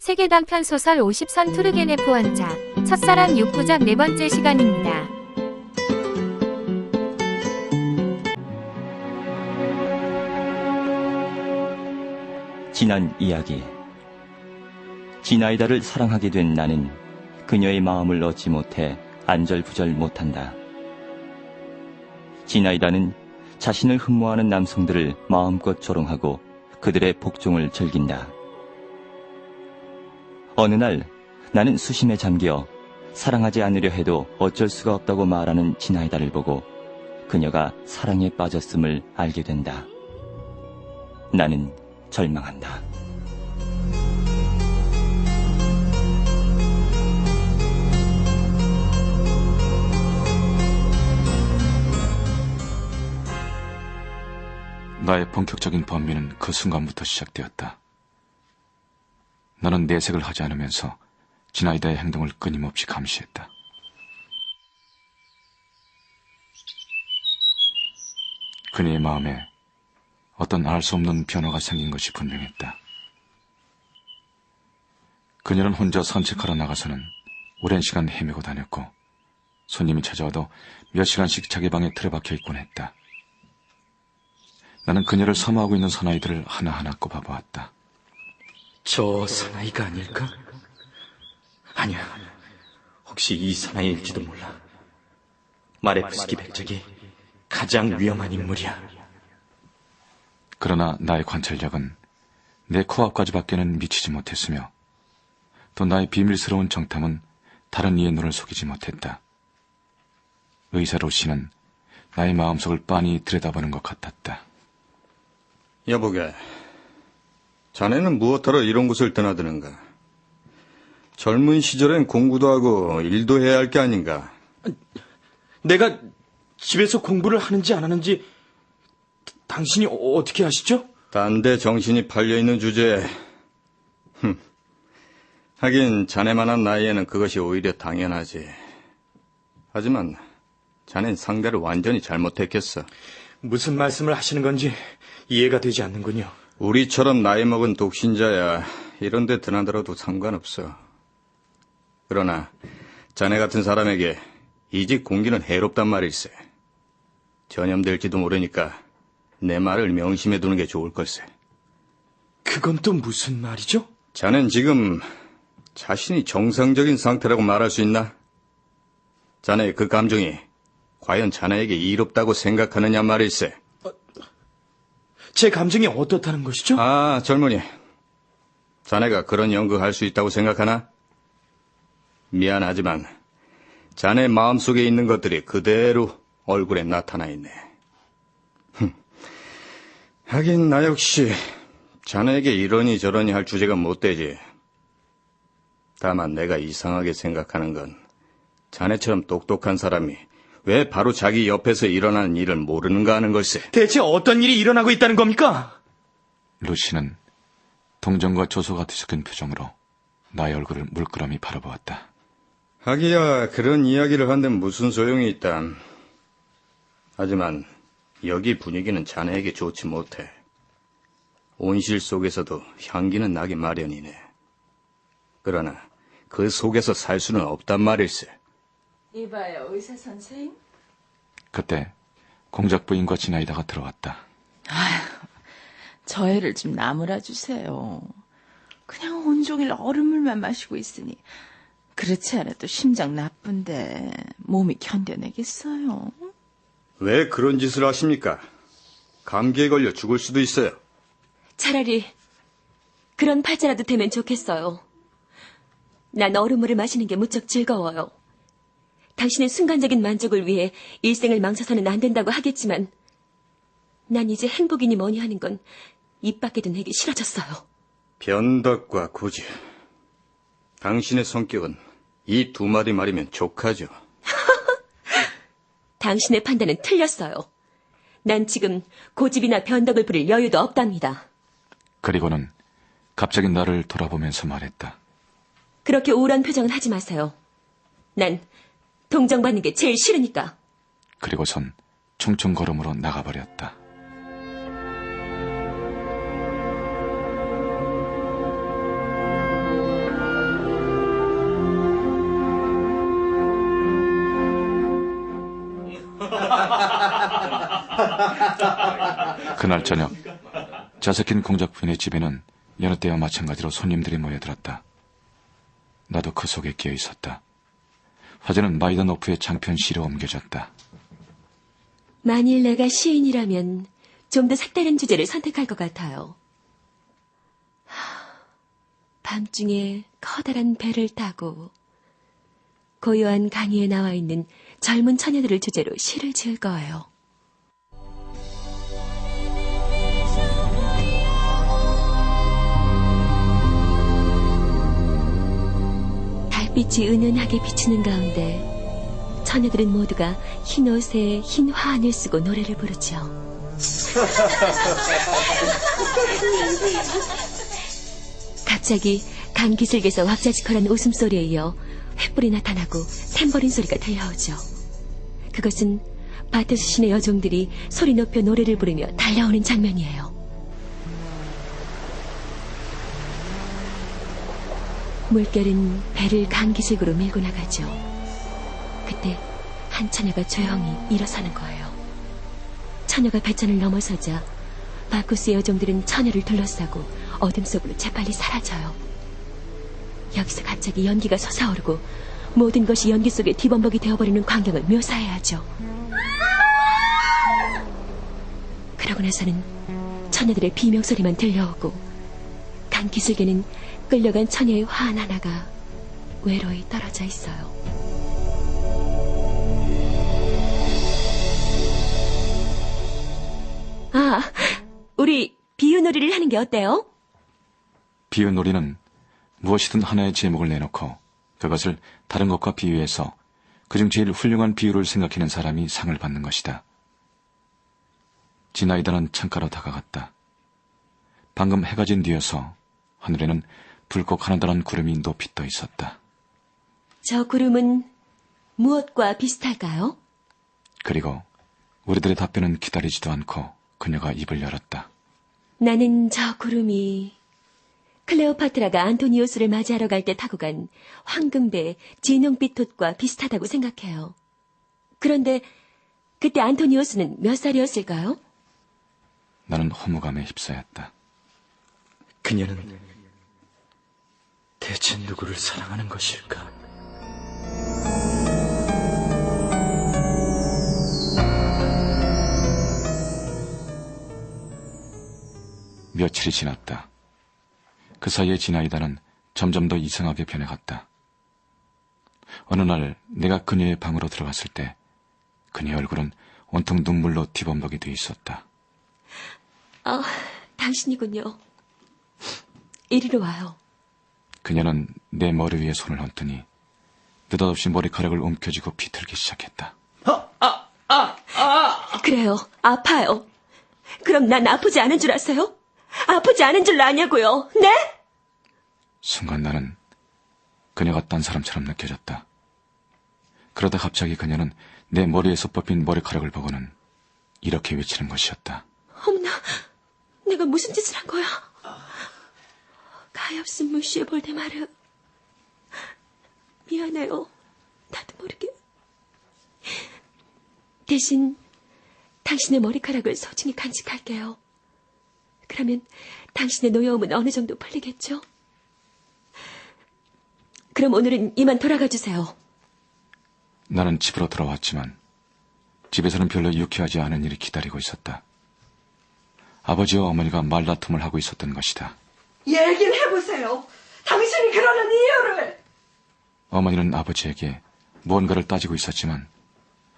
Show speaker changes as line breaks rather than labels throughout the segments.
세계당 편소설 50선 투르게네프 원작, 첫사랑 6부작 4번째 시간입니다.
지난 이야기. 지나이다를 사랑하게 된 나는 그녀의 마음을 얻지 못해 안절부절 못한다. 지나이다는 자신을 흠모하는 남성들을 마음껏 조롱하고 그들의 복종을 즐긴다. 어느 날 나는 수심에 잠겨 사랑하지 않으려 해도 어쩔 수가 없다고 말하는 지나이다를 보고 그녀가 사랑에 빠졌음을 알게 된다. 나는 절망한다.
나의 본격적인 번민은 그 순간부터 시작되었다. 나는 내색을 하지 않으면서 지나이다의 행동을 끊임없이 감시했다. 그녀의 마음에 어떤 알 수 없는 변화가 생긴 것이 분명했다. 그녀는 혼자 산책하러 나가서는 오랜 시간 헤매고 다녔고 손님이 찾아와도 몇 시간씩 자기 방에 틀어박혀 있곤 했다. 나는 그녀를 섬하고 있는 사나이들을 하나하나 꼽아보았다.
저 사나이가 아닐까? 아니야, 혹시 이 사나이일지도 몰라. 마레프스키 백작이 가장 위험한 인물이야.
그러나 나의 관찰력은 내 코앞까지밖에는 미치지 못했으며 또 나의 비밀스러운 정탐은 다른 이의 눈을 속이지 못했다. 의사 로시는 나의 마음속을 빤히 들여다보는 것 같았다.
여보게, 자네는 무엇하러 이런 곳을 드나드는가? 젊은 시절엔 공부도 하고 일도 해야 할 게 아닌가?
내가 집에서 공부를 하는지 안 하는지 당신이 어떻게 아시죠?
딴데 정신이 팔려있는 주제에. 하긴 자네만한 나이에는 그것이 오히려 당연하지. 하지만 자넨 상대를 완전히 잘못 택했어.
무슨 말씀을 하시는 건지 이해가 되지 않는군요.
우리처럼 나이 먹은 독신자야 이런 데 드나들어도 상관없어. 그러나 자네 같은 사람에게 이 집 공기는 해롭단 말일세. 전염될지도 모르니까 내 말을 명심해 두는 게 좋을 걸세.
그건 또 무슨 말이죠?
자넨 지금 자신이 정상적인 상태라고 말할 수 있나? 자네의 그 감정이 과연 자네에게 이롭다고 생각하느냐 말일세.
제 감정이 어떻다는 것이죠?
아, 젊은이. 자네가 그런 연극할 수 있다고 생각하나? 미안하지만 자네 마음속에 있는 것들이 그대로 얼굴에 나타나 있네. 하긴 나 역시 자네에게 이러니 저러니 할 주제가 못 되지. 다만 내가 이상하게 생각하는 건 자네처럼 똑똑한 사람이 왜 바로 자기 옆에서 일어나는 일을 모르는가 하는 걸세.
대체 어떤 일이 일어나고 있다는 겁니까?
루시는 동정과 조소가 뒤섞인 표정으로 나의 얼굴을 물끄러미 바라보았다.
하기야 그런 이야기를 한데 무슨 소용이 있다. 하지만 여기 분위기는 자네에게 좋지 못해. 온실 속에서도 향기는 나기 마련이네. 그러나 그 속에서 살 수는 없단 말일세.
이봐요, 의사 선생.
그때 공작 부인과 지나이다가 들어왔다.
아휴, 저 애를 좀 나무라 주세요. 그냥 온종일 얼음물만 마시고 있으니 그렇지 않아도 심장 나쁜데 몸이 견뎌내겠어요?
왜 그런 짓을 하십니까? 감기에 걸려 죽을 수도 있어요.
차라리 그런 팔자라도 되면 좋겠어요. 난 얼음물을 마시는 게 무척 즐거워요. 당신은 순간적인 만족을 위해 일생을 망쳐서는 안 된다고 하겠지만 난 이제 행복이니 뭐니 하는 건 입 밖에도 내기 싫어졌어요.
변덕과 고집. 당신의 성격은 이 두 마디 말이면 족하죠.
당신의 판단은 틀렸어요. 난 지금 고집이나 변덕을 부릴 여유도 없답니다.
그리고는 갑자기 나를 돌아보면서 말했다.
그렇게 우울한 표정은 하지 마세요. 난 동정받는 게 제일 싫으니까.
그리고선 총총 걸음으로 나가버렸다. 그날 저녁 자석힌 공작 부인의 집에는 여느 때와 마찬가지로 손님들이 모여들었다. 나도 그 속에 끼어 있었다. 화제는 마이더노프의 장편 시로 옮겨졌다.
만일 내가 시인이라면 좀 더 색다른 주제를 선택할 것 같아요. 밤중에 커다란 배를 타고 고요한 강의에 나와 있는 젊은 처녀들을 주제로 시를 지을 거예요. 달빛이 은은하게 비추는 가운데 처녀들은 모두가 흰 옷에 흰 화환을 쓰고 노래를 부르죠. 갑자기 강 기슭에서 왁자지껄한 웃음소리에 이어 횃불이 나타나고 탬버린 소리가 들려오죠. 그것은 바토스 신의 여종들이 소리 높여 노래를 부르며 달려오는 장면이에요. 물결은 배를 강 기슭으로 밀고 나가죠. 그때 한 처녀가 조용히 일어서는 거예요. 처녀가 배천을 넘어서자 바쿠스의 여종들은 처녀를 둘러싸고 어둠 속으로 재빨리 사라져요. 여기서 갑자기 연기가 솟아오르고 모든 것이 연기 속에 뒤범벅이 되어버리는 광경을 묘사해야죠. 그러고 나서는 처녀들의 비명소리만 들려오고 강 기슭에는 끌려간 처녀의 화환 하나가 외로이 떨어져 있어요. 아, 우리 비유놀이를 하는 게 어때요?
비유놀이는 무엇이든 하나의 제목을 내놓고 그것을 다른 것과 비유해서 그중 제일 훌륭한 비유를 생각해낸 사람이 상을 받는 것이다. 지나이다는 창가로 다가갔다. 방금 해가 진 뒤여서 하늘에는 붉고 가느다란 구름이 높이 떠 있었다.
저 구름은 무엇과 비슷할까요?
그리고 우리들의 답변은 기다리지도 않고 그녀가 입을 열었다.
나는 저 구름이 클레오파트라가 안토니오스를 맞이하러 갈 때 타고 간 황금배 진홍빛 돛과 비슷하다고 생각해요. 그런데 그때 안토니오스는 몇 살이었을까요?
나는 허무감에 휩싸였다.
그녀는 대체 누구를 사랑하는 것일까?
며칠이 지났다. 그 사이에 지나이다는 점점 더 이상하게 변해갔다. 어느 날 내가 그녀의 방으로 들어갔을 때 그녀의 얼굴은 온통 눈물로 뒤범벅이 돼 있었다.
아, 당신이군요. 이리로 와요.
그녀는 내 머리 위에 손을 얹더니 느닷없이 머리카락을 움켜쥐고 비틀기 시작했다.
그래요. 아파요. 그럼 난 아프지 않은 줄 아세요? 아프지 않은 줄 아냐고요. 네?
순간 나는 그녀가 딴 사람처럼 느껴졌다. 그러다 갑자기 그녀는 내 머리에서 뽑힌 머리카락을 보고는 이렇게 외치는 것이었다.
어머나, 내가 무슨 짓을 한 거야? 가엾은 무시에 볼데마르. 미안해요. 나도 모르게. 대신 당신의 머리카락을 소중히 간직할게요. 그러면 당신의 노여움은 어느 정도 풀리겠죠? 그럼 오늘은 이만 돌아가 주세요.
나는 집으로 돌아왔지만 집에서는 별로 유쾌하지 않은 일이 기다리고 있었다. 아버지와 어머니가 말다툼을 하고 있었던 것이다.
얘기를 해보세요. 당신이 그러는 이유를.
어머니는 아버지에게 무언가를 따지고 있었지만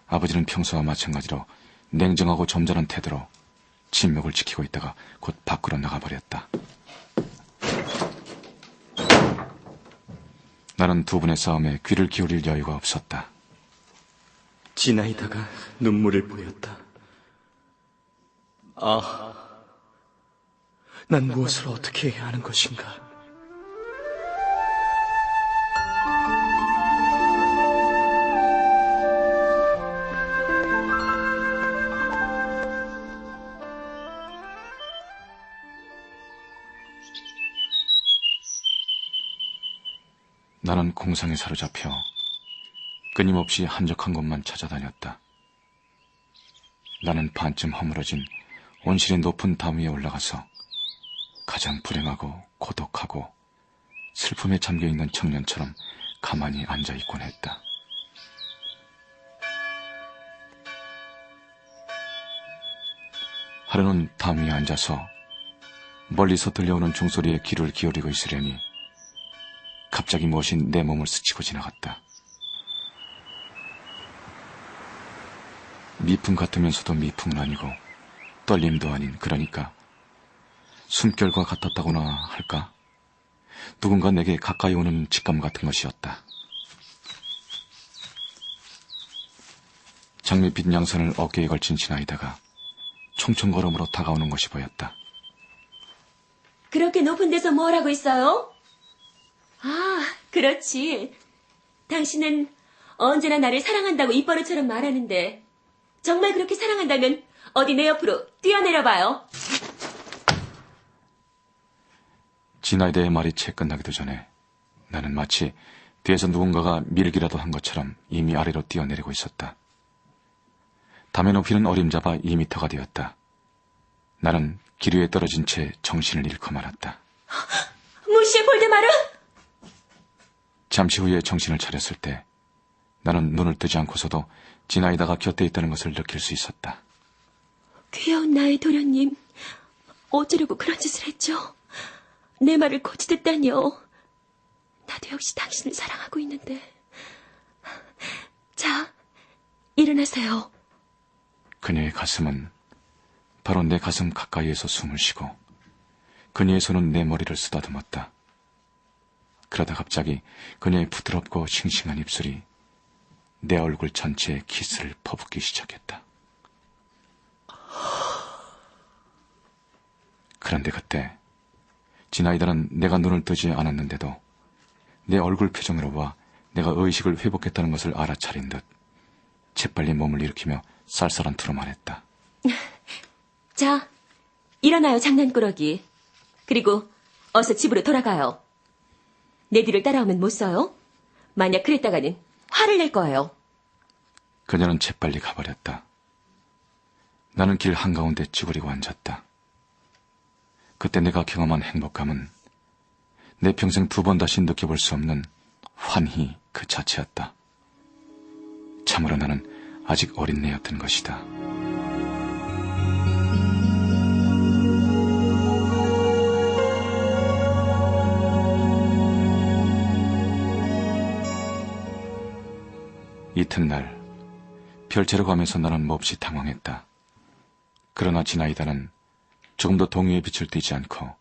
아버지는 평소와 마찬가지로 냉정하고 점잖은 태도로 침묵을 지키고 있다가 곧 밖으로 나가버렸다. 나는 두 분의 싸움에 귀를 기울일 여유가 없었다.
지나이다가 눈물을 보였다. 난 무엇을 어떻게 해야 하는 것인가?
나는 공상에 사로잡혀 끊임없이 한적한 곳만 찾아다녔다. 나는 반쯤 허물어진 온실이 높은 담 위에 올라가서 가장 불행하고 고독하고 슬픔에 잠겨있는 청년처럼 가만히 앉아있곤 했다. 하루는 담 위에 앉아서 멀리서 들려오는 종소리에 귀를 기울이고 있으려니 갑자기 무엇이 내 몸을 스치고 지나갔다. 미풍 같으면서도 미풍은 아니고 떨림도 아닌, 그러니까 숨결과 같았다고나 할까? 누군가 내게 가까이 오는 직감 같은 것이었다. 장밋빛 양산을 어깨에 걸친 지나이다가 총총걸음으로 다가오는 것이 보였다.
그렇게 높은 데서 뭘 하고 있어요? 아, 그렇지. 당신은 언제나 나를 사랑한다고 입버릇처럼 말하는데 정말 그렇게 사랑한다면 어디 내 옆으로 뛰어내려봐요.
지나이다의 말이 채 끝나기도 전에 나는 마치 뒤에서 누군가가 밀기라도 한 것처럼 이미 아래로 뛰어내리고 있었다. 담의 높이는 어림잡아 2미터가 되었다. 나는 길 위에 떨어진 채 정신을 잃고 말았다.
무시해 볼데마르!
잠시 후에 정신을 차렸을 때 나는 눈을 뜨지 않고서도 지나이다가 곁에 있다는 것을 느낄 수 있었다.
귀여운 나의 도련님, 어쩌려고 그런 짓을 했죠? 내 말을 고치댔다니요. 나도 역시 당신을 사랑하고 있는데. 자, 일어나세요.
그녀의 가슴은 바로 내 가슴 가까이에서 숨을 쉬고 그녀의 손은 내 머리를 쓰다듬었다. 그러다 갑자기 그녀의 부드럽고 싱싱한 입술이 내 얼굴 전체에 키스를 퍼붓기 시작했다. 그런데 그때 지나이다는 내가 눈을 뜨지 않았는데도 내 얼굴 표정으로 봐 내가 의식을 회복했다는 것을 알아차린 듯 재빨리 몸을 일으키며 쌀쌀한 투로 말했다.
자, 일어나요, 장난꾸러기. 그리고 어서 집으로 돌아가요. 내 뒤를 따라오면 못 써요. 만약 그랬다가는 화를 낼 거예요.
그녀는 재빨리 가버렸다. 나는 길 한가운데 쭈그리고 앉았다. 그때 내가 경험한 행복감은 내 평생 2번 다시 느껴볼 수 없는 환희 그 자체였다. 참으로 나는 아직 어린애였던 것이다. 이튿날 별채로 가면서 나는 몹시 당황했다. 그러나 지나이다는 조금 더 동요의 빛을 띠지 않고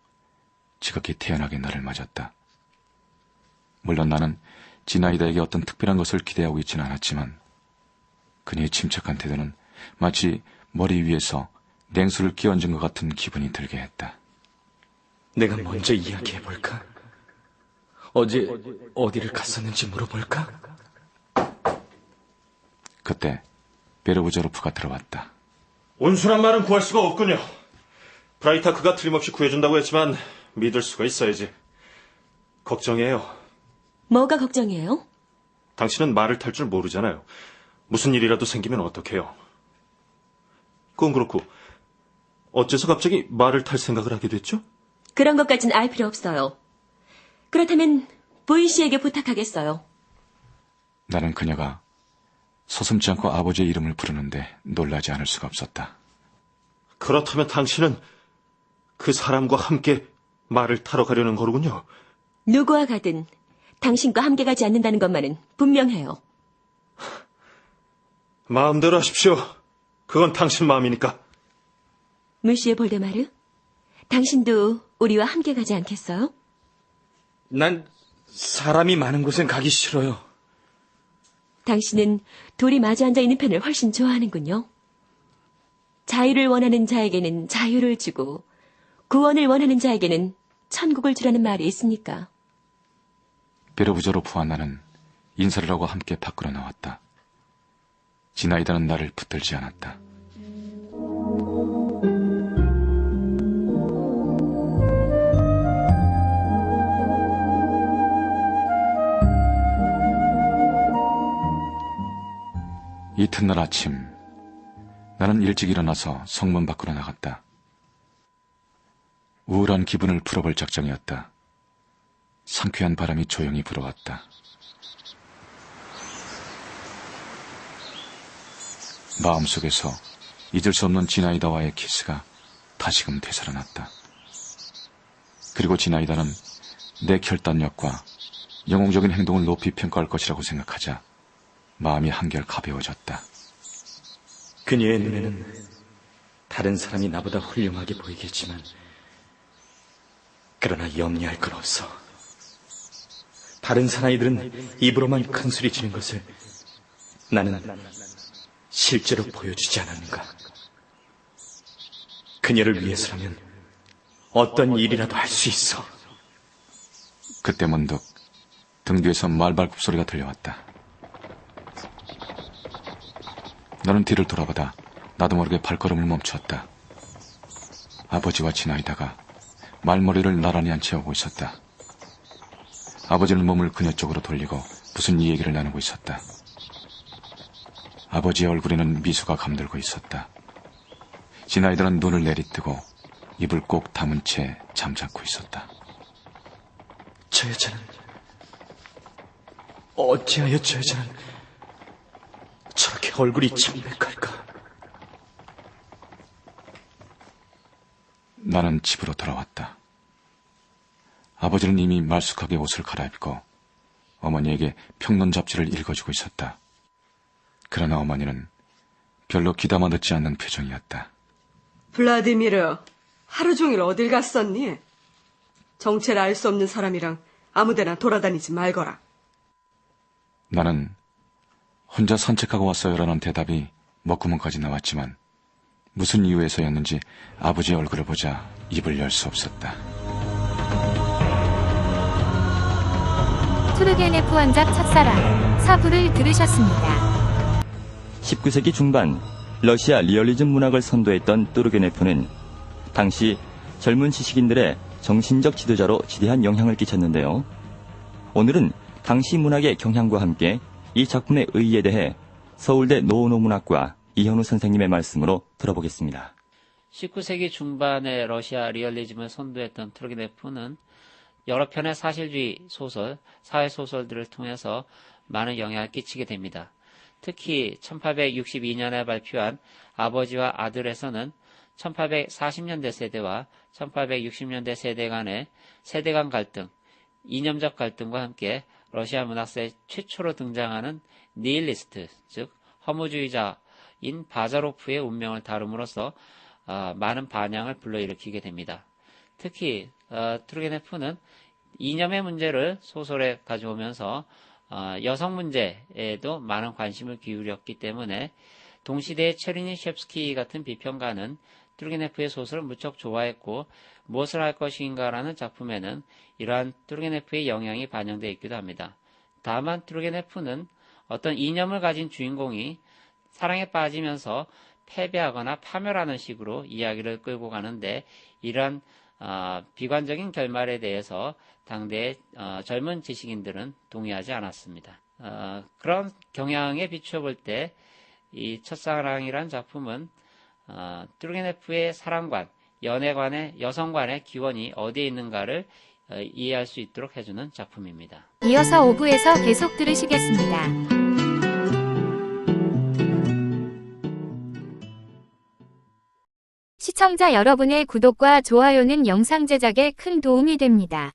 지극히 태연하게 나를 맞았다. 물론 나는 지나이다에게 어떤 특별한 것을 기대하고 있지는 않았지만 그녀의 침착한 태도는 마치 머리 위에서 냉수를 끼얹은 것 같은 기분이 들게 했다.
내가 먼저 이야기해볼까? 어제 어디를 갔었는지 물어볼까?
그때 베르부저로프가 들어왔다.
온순한 말은 구할 수가 없군요. 브라이타크가 틀림없이 구해준다고 했지만 믿을 수가 있어야지. 걱정이에요.
뭐가 걱정이에요?
당신은 말을 탈 줄 모르잖아요. 무슨 일이라도 생기면 어떡해요? 그건 그렇고 어째서 갑자기 말을 탈 생각을 하게 됐죠?
그런 것까진 알 필요 없어요. 그렇다면 부인 씨에게 부탁하겠어요.
나는 그녀가 서슴지 않고 아버지의 이름을 부르는데 놀라지 않을 수가 없었다.
그렇다면 당신은 그 사람과 함께 말을 타러 가려는 거로군요.
누구와 가든 당신과 함께 가지 않는다는 것만은 분명해요.
마음대로 하십시오. 그건 당신 마음이니까.
무시해 볼데마르, 당신도 우리와 함께 가지 않겠어요?
난 사람이 많은 곳엔 가기 싫어요.
당신은 둘이 마주 앉아 있는 편을 훨씬 좋아하는군요. 자유를 원하는 자에게는 자유를 주고 구원을 원하는 자에게는 천국을 주라는 말이 있으니까.
베르부저로프와 나는 인사를 하고 함께 밖으로 나왔다. 지나이다는 나를 붙들지 않았다. 이튿날 아침 나는 일찍 일어나서 성문 밖으로 나갔다. 우울한 기분을 풀어볼 작정이었다. 상쾌한 바람이 조용히 불어왔다. 마음속에서 잊을 수 없는 지나이다와의 키스가 다시금 되살아났다. 그리고 지나이다는 내 결단력과 영웅적인 행동을 높이 평가할 것이라고 생각하자 마음이 한결 가벼워졌다.
그녀의 눈에는 다른 사람이 나보다 훌륭하게 보이겠지만 그러나 염려할 건 없어. 다른 사나이들은 입으로만 큰 소리 치는 것을 나는 실제로 보여주지 않았는가. 그녀를 위해서라면 어떤 일이라도 할 수 있어.
그때 문득 등 뒤에서 말발굽 소리가 들려왔다. 나는 뒤를 돌아보다 나도 모르게 발걸음을 멈추었다. 아버지와 지나이다가 말머리를 나란히 앉혀 오고 있었다. 아버지는 몸을 그녀 쪽으로 돌리고 무슨 얘기를 나누고 있었다. 아버지의 얼굴에는 미소가 감돌고 있었다. 지나이다는 눈을 내리뜨고 입을 꼭 다문 채 잠자코 있었다.
저 여자는 어찌하여 저 여자는 저렇게 얼굴이 창백할까?
나는 집으로 돌아왔다. 아버지는 이미 말쑥하게 옷을 갈아입고 어머니에게 평론 잡지를 읽어주고 있었다. 그러나 어머니는 별로 귀담아 듣지 않는 표정이었다.
블라디미르, 하루 종일 어딜 갔었니? 정체를 알 수 없는 사람이랑 아무데나 돌아다니지 말거라.
나는 혼자 산책하고 왔어요라는 대답이 먹구멍까지 나왔지만 무슨 이유에서였는지 아버지의 얼굴을 보자 입을 열 수 없었다.
투르게네프 원작 첫사랑 4부를 들으셨습니다.
19세기 중반 러시아 리얼리즘 문학을 선도했던 뚜르게네프는 당시 젊은 지식인들의 정신적 지도자로 지대한 영향을 끼쳤는데요. 오늘은 당시 문학의 경향과 함께 이 작품의 의의에 대해 서울대 노노문학과 이현우 선생님의 말씀으로 들어보겠습니다.
19세기 중반에 러시아 리얼리즘을 선도했던 투르게네프는 여러 편의 사실주의 소설, 사회소설들을 통해서 많은 영향을 끼치게 됩니다. 특히 1862년에 발표한 아버지와 아들에서는 1840년대 세대와 1860년대 세대 간의 세대 간 갈등, 이념적 갈등과 함께 러시아 문학사에 최초로 등장하는 니힐리스트, 즉 허무주의자인 바자로프의 운명을 다룸으로써 많은 반향을 불러일으키게 됩니다. 특히 투르게네프는 이념의 문제를 소설에 가져오면서 여성 문제에도 많은 관심을 기울였기 때문에 동시대의 체르니첵스키 같은 비평가는 투르게네프의 소설을 무척 좋아했고 무엇을 할 것인가라는 작품에는 이러한 투르게네프의 영향이 반영되어 있기도 합니다. 다만 투르게네프는 어떤 이념을 가진 주인공이 사랑에 빠지면서 패배하거나 파멸하는 식으로 이야기를 끌고 가는데 이러한 비관적인 결말에 대해서 당대의 젊은 지식인들은 동의하지 않았습니다. 그런 경향에 비추어 볼 때 이 첫사랑이란 작품은 투르게네프의 사랑관, 연애관의 여성관의 기원이 어디에 있는가를 이해할 수 있도록 해주는 작품입니다.
이어서 5부에서 계속 들으시겠습니다. 시청자 여러분의 구독과 좋아요는 영상 제작에 큰 도움이 됩니다.